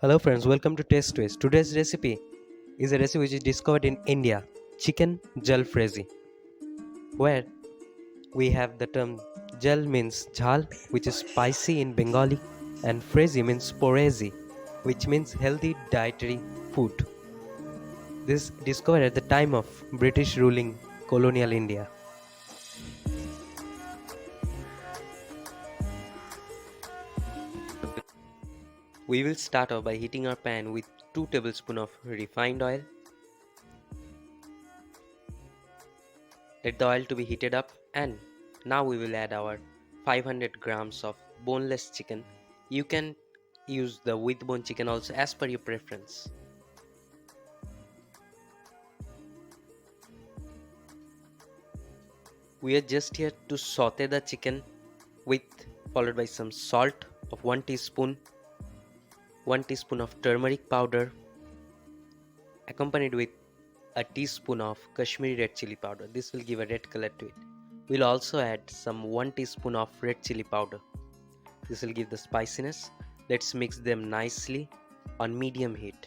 Hello friends, welcome to Taste Twist. Today's recipe is a recipe which is discovered in India, chicken Jalfrezi, where we have the term Jal means jhal, which is spicy in Bengali, and Frezi means porezi, which means healthy dietary food. This discovered at the time of British ruling colonial India. We will start off by heating our pan with 2 tablespoons of refined oil. Let the oil to be heated up, and now we will add our 500 grams of boneless chicken. You can use the with bone chicken also as per your preference. We are just here to saute the chicken with followed by some salt of 1 teaspoon, 1 teaspoon of turmeric powder accompanied with a teaspoon of Kashmiri red chili powder. This will give a red color to it. We'll also add some 1 teaspoon of red chili powder. This will give the spiciness. Let's mix them nicely on medium heat.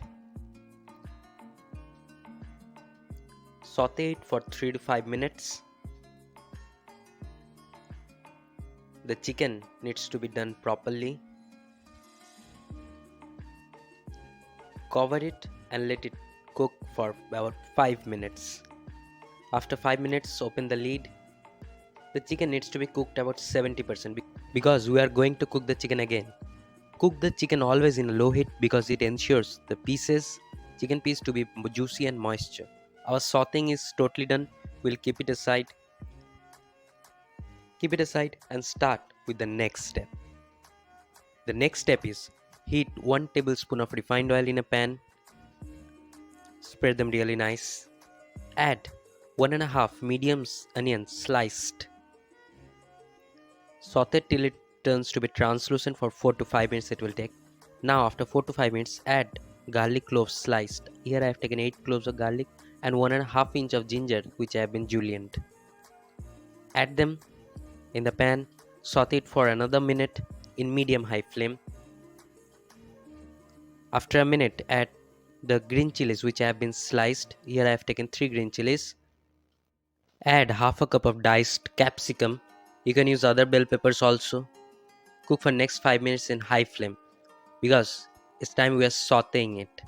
Saute it for 3 to 5 minutes. The chicken needs to be done properly. Cover it and let it cook for about 5 minutes. After 5 minutes, open the lid. The chicken needs to be cooked about 70% because we are going to cook the chicken again. Cook the chicken always in low heat because it ensures the chicken piece to be juicy and moisture. Our sauteing is totally done. We'll keep it aside. Keep it aside and start with the next step. The next step is heat 1 tablespoon of refined oil in a pan. Spread them really nice. Add 1.5 medium onions sliced. Saute till it turns to be translucent for 4 to 5 minutes it will take. Now after 4 to 5 minutes add garlic cloves sliced. Here I have taken 8 cloves of garlic and 1.5 inch of ginger which I have been julienned. Add them in the pan. Saute it for another minute in medium-high flame. After a minute add the green chilies which I have been sliced. Here I have taken 3 green chilies. Add half a cup of diced capsicum. You can use other bell peppers also. Cook for next 5 minutes in high flame because it's time we are sauteing it.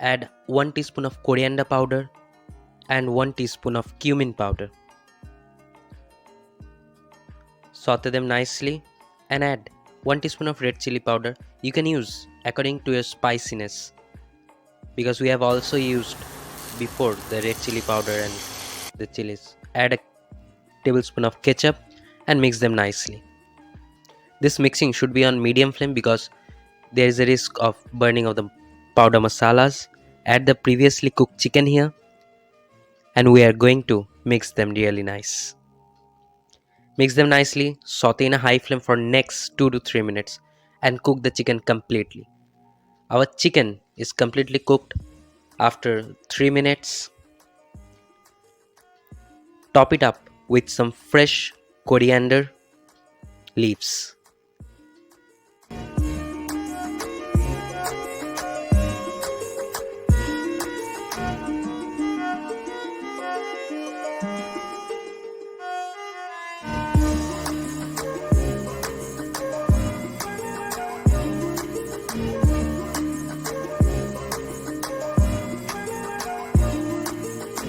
Add 1 teaspoon of coriander powder and 1 teaspoon of cumin powder. Saute them nicely and add 1 teaspoon of red chili powder. You can use according to your spiciness because we have also used before the red chili powder and the chilies. Add a tablespoon of ketchup and mix them nicely. This mixing should be on medium flame because there is a risk of burning of the powder masalas. Add the previously cooked chicken here and we are going to mix them really nice. Mix them nicely, saute in a high flame for next 2 to 3 minutes and cook the chicken completely. Our chicken is completely cooked after 3 minutes. Top it up with some fresh coriander leaves.